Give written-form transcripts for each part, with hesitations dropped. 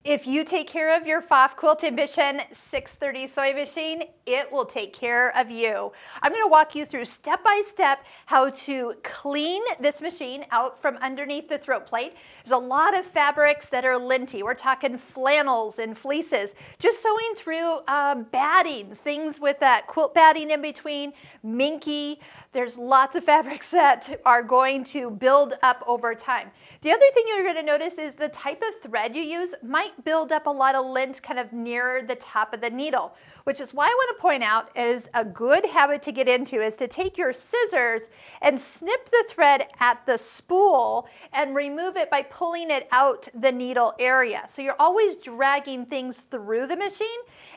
If you take care of your Pfaff Quilt Ambition 630 sewing machine, it will take care of you. I'm going to walk you through step by step how to clean this machine out from underneath the throat plate. There's a lot of fabrics that are linty. We're talking flannels and fleeces. Just sewing through battings, things with that quilt batting in between, minky. There's lots of fabrics that are going to build up over time. The other thing you're going to notice is the type of thread you use might build up a lot of lint kind of near the top of the needle, which is why I want to point out is a good habit to get into is to take your scissors and snip the thread at the spool and remove it by pulling it out the needle area. So you're always dragging things through the machine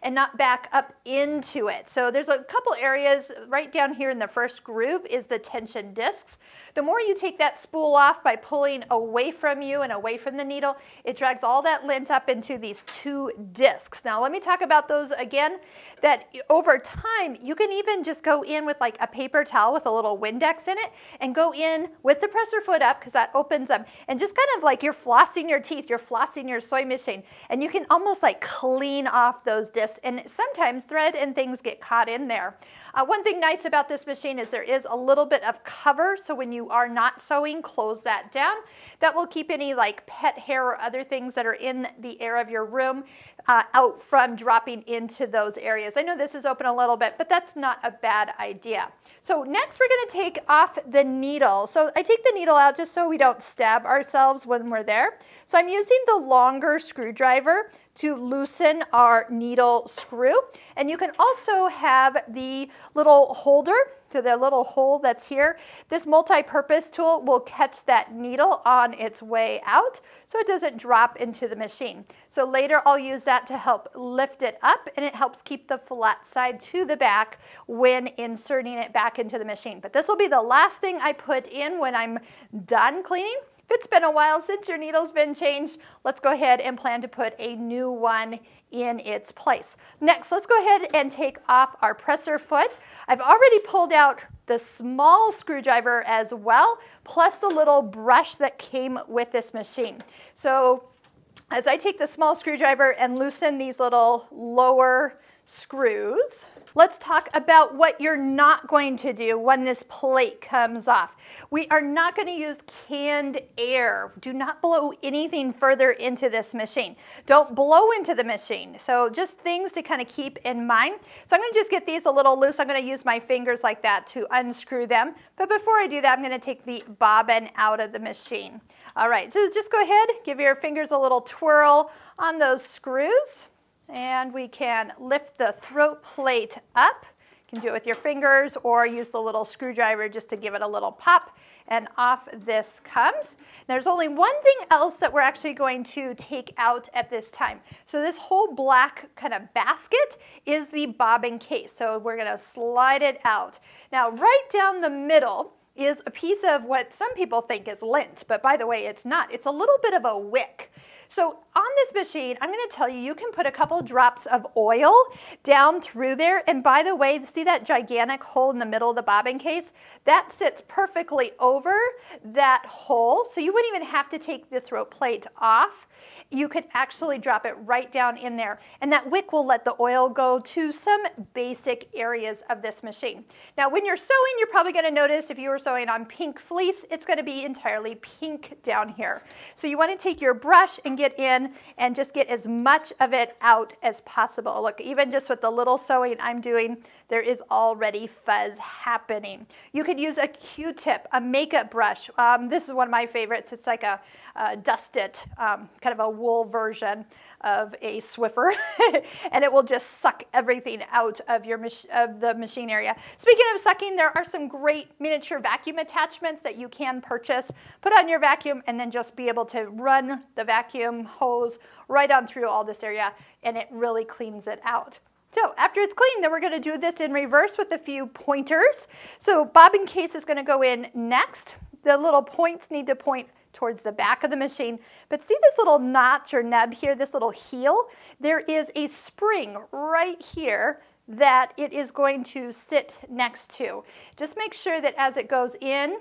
and not back up into it. So there's a couple areas right down here in the first groove is the tension discs. The more you take that spool off by pulling away from you and away from the needle, it drags all that lint up into these two discs. Now let me talk about those again, that over time you can even just go in with like a paper towel with a little Windex in it and go in with the presser foot up because that opens them and just kind of like you're flossing your teeth, you're flossing your sewing machine, and you can almost like clean off those discs, and sometimes thread and things get caught in there. One thing nice about this machine is there is a little bit of cover, so when you are not sewing, close that down. That will keep any like pet hair or other things that are in the air of your room out from dropping into those areas. I know this is open a little bit, but that's not a bad idea. So next we're going to take off the needle. So I take the needle out just so we don't stab ourselves when we're there. So I'm using the longer screwdriver to loosen our needle screw. And you can also have the little holder, so the little hole that's here. This multi-purpose tool will catch that needle on its way out so it doesn't drop into the machine. So later I'll use that to help lift it up, and it helps keep the flat side to the back when inserting it back into the machine. But this will be the last thing I put in when I'm done cleaning. If it's been a while since your needle's been changed, let's go ahead and plan to put a new one in its place. Next, let's go ahead and take off our presser foot. I've already pulled out the small screwdriver as well, plus the little brush that came with this machine. So as I take the small screwdriver and loosen these little lower screws, let's talk about what you're not going to do when this plate comes off. We are not going to use canned air. Do not blow anything further into this machine. Don't blow into the machine. So just things to kind of keep in mind. So I'm going to just get these a little loose. I'm going to use my fingers like that to unscrew them. But before I do that, I'm going to take the bobbin out of the machine. All right, so just go ahead, give your fingers a little twirl on those screws. And we can lift the throat plate up. You can do it with your fingers or use the little screwdriver just to give it a little pop, and off this comes. There's only one thing else that we're actually going to take out at this time. So this whole black kind of basket is the bobbin case. So we're going to slide it out. Now right down the middle is a piece of what some people think is lint, but by the way, it's not. It's a little bit of a wick. So on this machine, I'm going to tell you, you can put a couple drops of oil down through there. And by the way, see that gigantic hole in the middle of the bobbin case? That sits perfectly over that hole. So you wouldn't even have to take the throat plate off. You could actually drop it right down in there. And that wick will let the oil go to some basic areas of this machine. Now, when you're sewing, you're probably going to notice if you were sewing on pink fleece, it's going to be entirely pink down here. So you want to take your brush and get in and just get as much of it out as possible. Look, even just with the little sewing I'm doing, there is already fuzz happening. You could use a Q-tip, a makeup brush. This is one of my favorites. It's like a dust-it, kind of a wool version of a Swiffer, and it will just suck everything out of the machine area. Speaking of sucking, there are some great miniature vacuum attachments that you can purchase, put on your vacuum, and then just be able to run the vacuum hose right on through all this area, and it really cleans it out. So after it's clean, then we're going to do this in reverse with a few pointers. So bobbin case is going to go in next. The little points need to point towards the back of the machine. But see this little notch or nub here, this little heel? There is a spring right here that it is going to sit next to. Just make sure that as it goes in,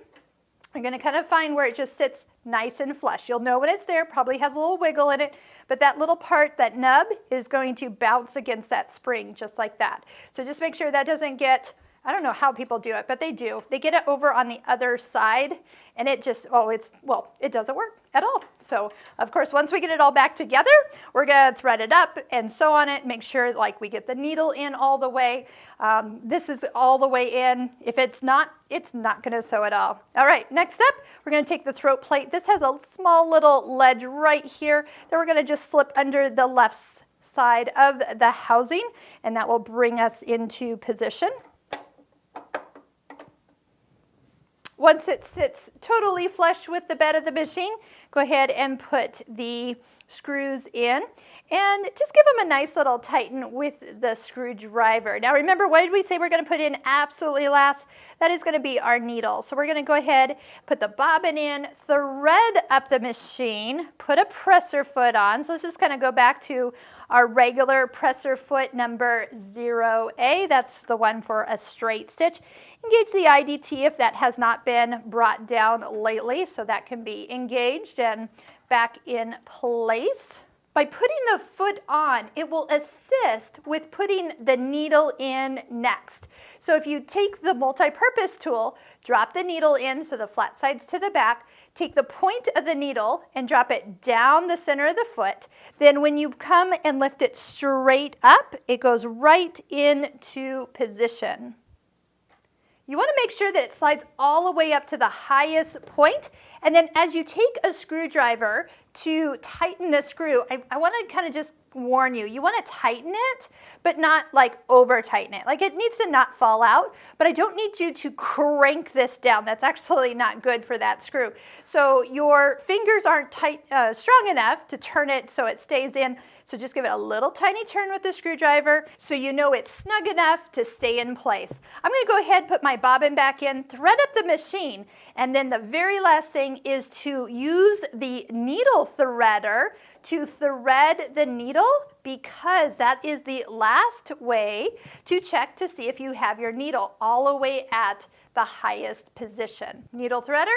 You're going to kind of find where it just sits nice and flush. You'll know when it's there, probably has a little wiggle in it, but that little part, that nub, is going to bounce against that spring just like that. So just make sure that doesn't get, I don't know how people do it, but they do. They get it over on the other side, and it just, it doesn't work at all. So, of course, once we get it all back together, we're going to thread it up and sew on it, make sure like we get the needle in all the way. This is all the way in. If it's not going to sew at all. All right, next up, we're going to take the throat plate. This has a small little ledge right here that we're going to just slip under the left side of the housing, and that will bring us into position. Once it sits totally flush with the bed of the machine, go ahead and put the screws in and just give them a nice little tighten with the screwdriver. Now remember, what did we say we're going to put in absolutely last? That is going to be our needle. So we're going to go ahead, put the bobbin in, thread up the machine, put a presser foot on. So let's just kind of go back to our regular presser foot number 0A. That's the one for a straight stitch. Engage the IDT if that has not been brought down lately, so that can be engaged and back in place. By putting the foot on, it will assist with putting the needle in next. So if you take the multi-purpose tool, drop the needle in so the flat side's to the back, take the point of the needle and drop it down the center of the foot. Then when you come and lift it straight up, it goes right into position. You want to make sure that it slides all the way up to the highest point, and then as you take a screwdriver to tighten the screw, I want to kind of just warn you, you want to tighten it, but not like over tighten it. Like it needs to not fall out, but I don't need you to crank this down. That's actually not good for that screw. So your fingers aren't strong enough to turn it so it stays in. So just give it a little tiny turn with the screwdriver so you know it's snug enough to stay in place. I'm going to go ahead and put my bobbin back in, thread up the machine, and then the very last thing is to use the needle threader to thread the needle, because that is the last way to check to see if you have your needle all the way at the highest position. Needle threader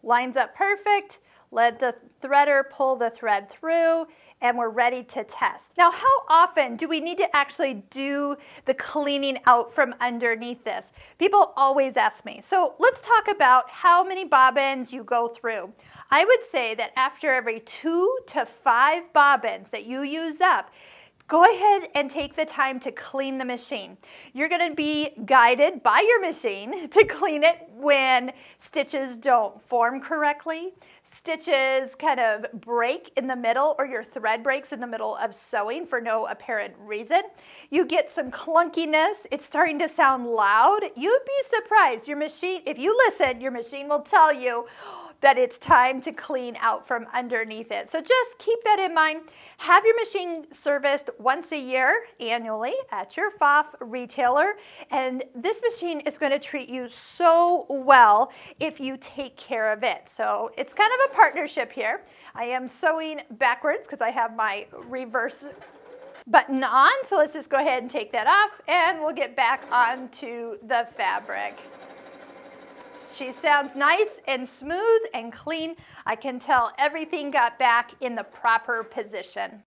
lines up perfect. Let the threader pull the thread through, and we're ready to test. Now, how often do we need to actually do the cleaning out from underneath this? People always ask me. So let's talk about how many bobbins you go through. I would say that after every 2 to 5 bobbins that you use up, go ahead and take the time to clean the machine. You're going to be guided by your machine to clean it when stitches don't form correctly, stitches kind of break in the middle, or your thread breaks in the middle of sewing for no apparent reason. You get some clunkiness. It's starting to sound loud. You'd be surprised. Your machine, if you listen, your machine will tell you that it's time to clean out from underneath it. So just keep that in mind. Have your machine serviced once a year annually at your Pfaff retailer, and this machine is going to treat you so well if you take care of it. So it's kind of a partnership here. I am sewing backwards because I have my reverse button on, so let's just go ahead and take that off, and we'll get back onto the fabric. She sounds nice and smooth and clean. I can tell everything got back in the proper position.